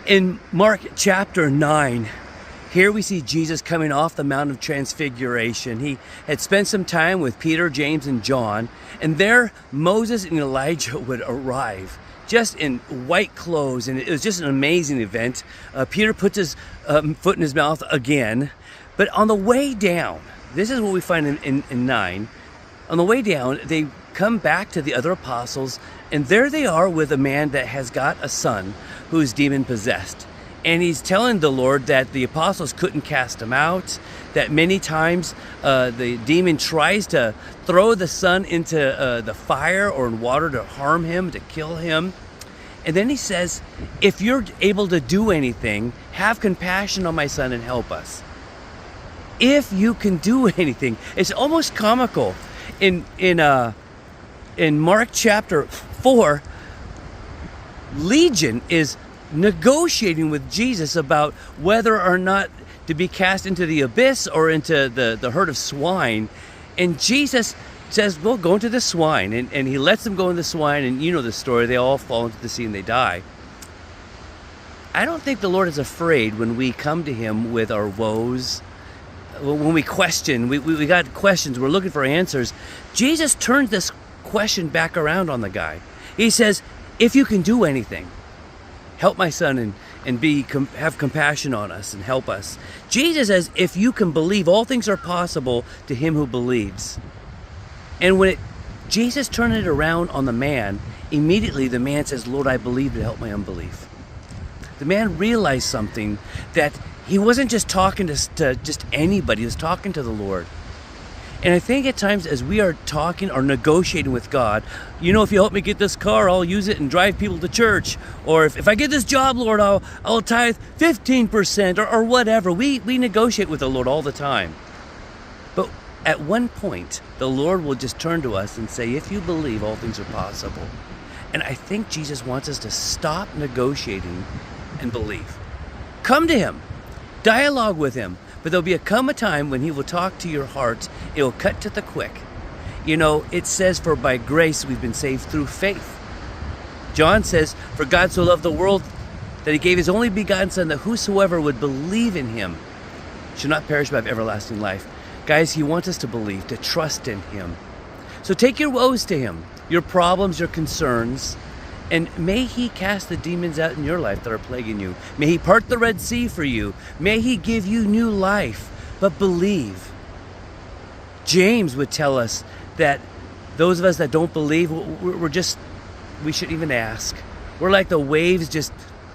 In Mark chapter 9, here we see Jesus coming off the Mount of Transfiguration. He had spent some time with Peter, James, and John, and there Moses and Elijah would arrive, just in white clothes, and it was just an amazing event. Peter puts his foot in his mouth again, but on the way down, this is what we find in 9. On the way down, they come back to the other apostles, and there they are with a man that has got a son who's demon-possessed. And he's telling the Lord that the apostles couldn't cast him out, that many times the demon tries to throw the son into the fire or in water to harm him, to kill him. And then he says, if you're able to do anything, have compassion on my son and help us. If you can do anything. It's almost comical. In Mark chapter 4, Legion is negotiating with Jesus about whether or not to be cast into the abyss or into the herd of swine. And Jesus says, well, go into the swine. And he lets them go in the swine, and you know the story. They all fall into the sea and they die. I don't think the Lord is afraid when we come to him with our woes. When we question, we got questions, we're looking for answers. Jesus turns this question back around on the guy. He says, if you can do anything, help my son and have compassion on us and help us. Jesus says, if you can believe, all things are possible to him who believes. And when Jesus turned it around on the man, immediately the man says, Lord, I believe, to help my unbelief. The man realized something, that he wasn't just talking to just anybody, he was talking to the Lord. And I think at times as we are talking or negotiating with God, you know, if you help me get this car, I'll use it and drive people to church. Or if I get this job, Lord, I'll tithe 15% or whatever. We negotiate with the Lord all the time. But at one point, the Lord will just turn to us and say, if you believe, all things are possible. And I think Jesus wants us to stop negotiating and believe. Come to him. Dialogue with him. But there'll come a time when he will talk to your heart. It will cut to the quick. You know, it says, for by grace we've been saved through faith. John says, for God so loved the world that he gave his only begotten son, that whosoever would believe in him should not perish but have everlasting life. Guys, he wants us to believe, to trust in him. So take your woes to him, your problems, your concerns, and may he cast the demons out in your life that are plaguing you. May he part the Red Sea for you. May he give you new life. But believe. James would tell us that those of us that don't believe, we shouldn't even ask. We're like the waves just